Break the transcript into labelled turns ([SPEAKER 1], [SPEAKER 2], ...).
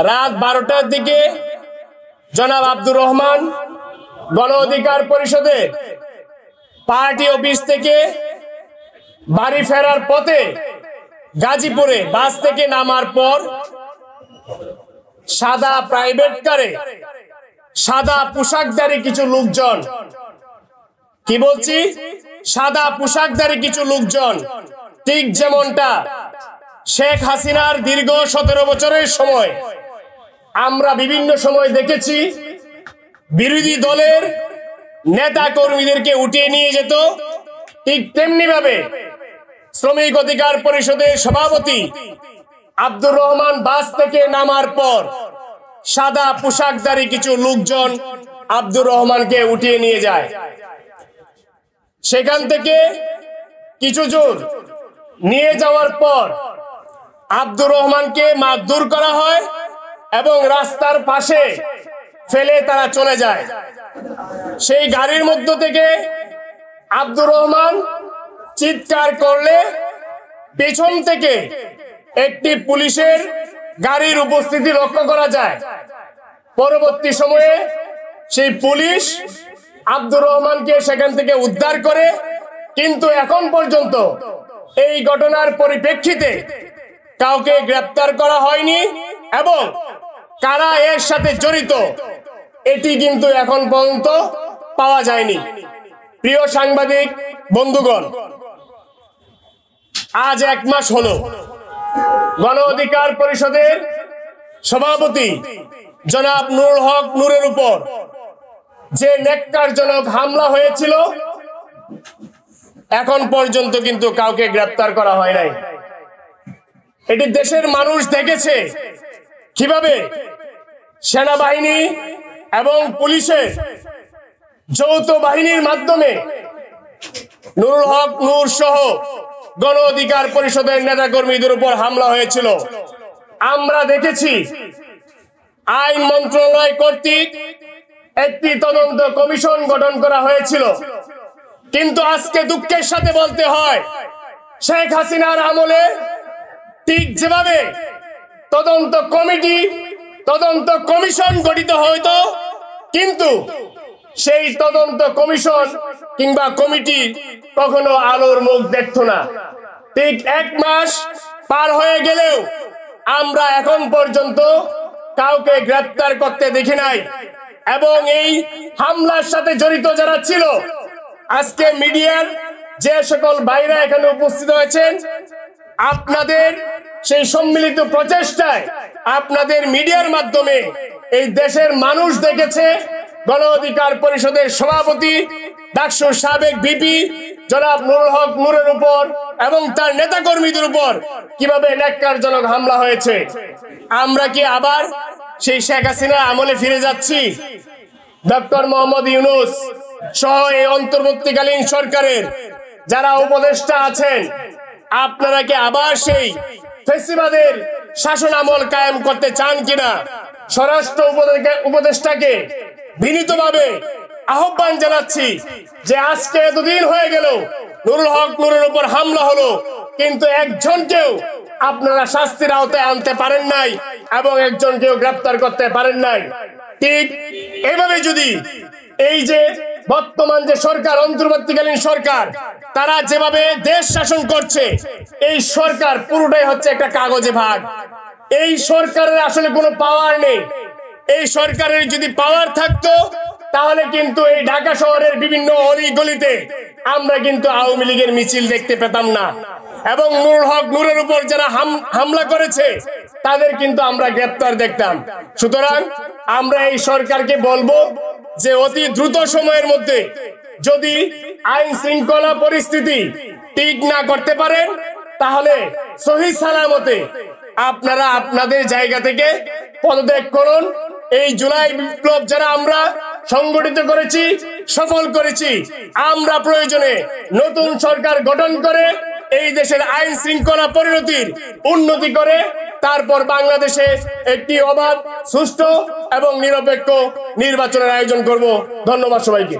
[SPEAKER 1] রাত 12টার দিকে জনাব আব্দুর রহমান গণ অধিকার পরিষদের পার্টি অফিস থেকে বাড়ি ফেরার পথে গাজীপুরে বাস থেকে নামার পর সাদা প্রাইভেট কারে সাদা পোশাকধারী কিছু লোকজন, কি বলছি, সাদা পোশাকধারী কিছু লোকজন, ঠিক যেমনটা শেখ হাসিনার দীর্ঘ 17 বছরের সময় আমরা বিভিন্ন সময় দেখেছি বিরোধী দলের নেতা কর্মীদেরকে উঠিয়ে নিয়ে যেত, ঠিক তেমনি ভাবে শ্রমিক অধিকার পরিষদের সভাপতি আব্দুর রহমান বাস থেকে নামার পর সাদা পোশাকধারী কিছু লোকজন আব্দুর রহমানকে উঠিয়ে নিয়ে যায়। সেখান থেকে কিছু জোর নিয়ে যাওয়ার পর আব্দুর রহমানকে মারধর করা হয় এবং রাস্তার পাশে ফেলে তারা চলে যায়। সেই গাড়ির মধ্য থেকে আব্দুর রহমান চিৎকার করলে পেছন থেকে একটি পুলিশের গাড়ির উপস্থিতি লক্ষ্য করা যায়। পরবর্তী সময়ে সেই পুলিশ আব্দুর রহমানকে সেখান থেকে উদ্ধার করে, কিন্তু এখন পর্যন্ত এই ঘটনার পরিপ্রেক্ষিতে কাউকে গ্রেপ্তার করা হয়নি এবং কারা এর সাথে জড়িত এটি কিন্তু এখন পর্যন্ত পাওয়া যায়নি। প্রিয় সাংবাদিক বন্ধুগণ, আজ 1 মাস হলো গণ অধিকার পরিষদের সভাপতি জনাব নুরুল হক নূরের উপর যে ন্যাক্কারজনক হামলা হয়েছিল, এখন পর্যন্ত কিন্তু কাউকে গ্রেপ্তার করা হয় নাই। এটি দেশের মানুষ দেখেছে কিভাবে সেনাবাহিনী এবং পুলিশের যৌথ বাহিনীর মাধ্যমে নুরুল হক নূর সহ গণ অধিকার পরিষদের নেতাকর্মীদের উপর হামলা হয়েছিল। আমরা দেখেছি আইন মন্ত্রণালয় কর্তৃক একটি তদন্ত কমিশন গঠন করা হয়েছিল, কিন্তু আজকে দুঃখের সাথে বলতে হয় শেখ হাসিনার আমলে ঠিক যেভাবে তদন্ত কমিটি তদন্ত কমিশন গঠিত হইতো, কিন্তু সেই তদন্ত কমিশন কিংবা কমিটি কখনো আলোর মুখ দেখতো না। ঠিক 1 মাস পার হয়ে গেলেও আমরা এখন পর্যন্ত কাউকে গ্রেপ্তার করতে দেখি নাই এবং এই হামলার সাথে জড়িত যারা ছিল, আজকে মিডিয়ার যে সকল ভাইরা এখানে উপস্থিত হয়েছেন, আপনাদের সেই সম্মিলিত প্রচেষ্টায় আপনাদের মিডিয়ার মাধ্যমে এই দেশের মানুষ দেখেছে গণ অধিকার পরিষদের সভাপতি ডাকসুর সাবেক ভিপি জনাব নুরুল হক নূরের উপর এবং তার নেতাকর্মীদের উপর কিভাবে ন্যাক্কারজনক হামলা হয়েছে। আমরা কি আবার সেই শেখ হাসিনার আমলে ফিরে যাচ্ছি? ডক্টর মোহাম্মদ ইউনূস সহ এই অন্তর্বর্তীকালীন সরকারের যারা উপদেষ্টা আছেন, আপনারা কি আবার সেই ফ্যাসিবাদের শাসন আমল কায়েম করতে চান কিনা? স্বরাষ্ট্র উপদেষ্টাকে বিনীতভাবে আহ্বান জানাচ্ছি যে আজকে এতদিন হয়ে গেল নুরুল হক নূরের উপর হামলা হলো, কিন্তু একজনকেও আপনারা শাস্তির আওতায় আনতে পারেন নাই এবং একজনকেও গ্রেপ্তার করতে পারেন নাই। ঠিক এভাবে যদি এই যে বর্তমান যে সরকার, অন্তর্বর্তীকালীন সরকার, তারা যেভাবে দেশ শাসন করছে, এই সরকার পুরোটাই হচ্ছে একটা কাগজে ভাগ। এই সরকারের আসলে কোনো পাওয়ার নেই। এই সরকারের যদি পাওয়ার থাকতো তাহলে কিন্তু এই ঢাকা শহরের বিভিন্ন অলিগলিতে আমরা কিন্তু আওয়ামী লীগের মিছিল দেখতে পেতাম না এবং নুরুল হক নূরের উপর যারা হামলা করেছে তাদের কিন্তু আমরা গ্রেপ্তার দেখতাম। সুতরাং আমরা এই সরকারকে বলবো যে অতি দ্রুত সময়ের মধ্যে যদি আইন শৃঙ্খলা পরিস্থিতি ঠিক না করতে পারেন তাহলে সহি সালামতে আপনারা আপনাদের জায়গা থেকে পদত্যাগ করুন। এই জুলাই বিপ্লব যারা আমরা সংগঠিত করেছি, সফল করেছি, আমরা প্রয়োজনে নতুন সরকার গঠন করে এই দেশের আইন শৃঙ্খলা পরিণতির উন্নতি করে তারপর বাংলাদেশে একটি অবাধ, সুষ্ঠু এবং নিরপেক্ষ নির্বাচনের আয়োজন করব। ধন্যবাদ সবাইকে।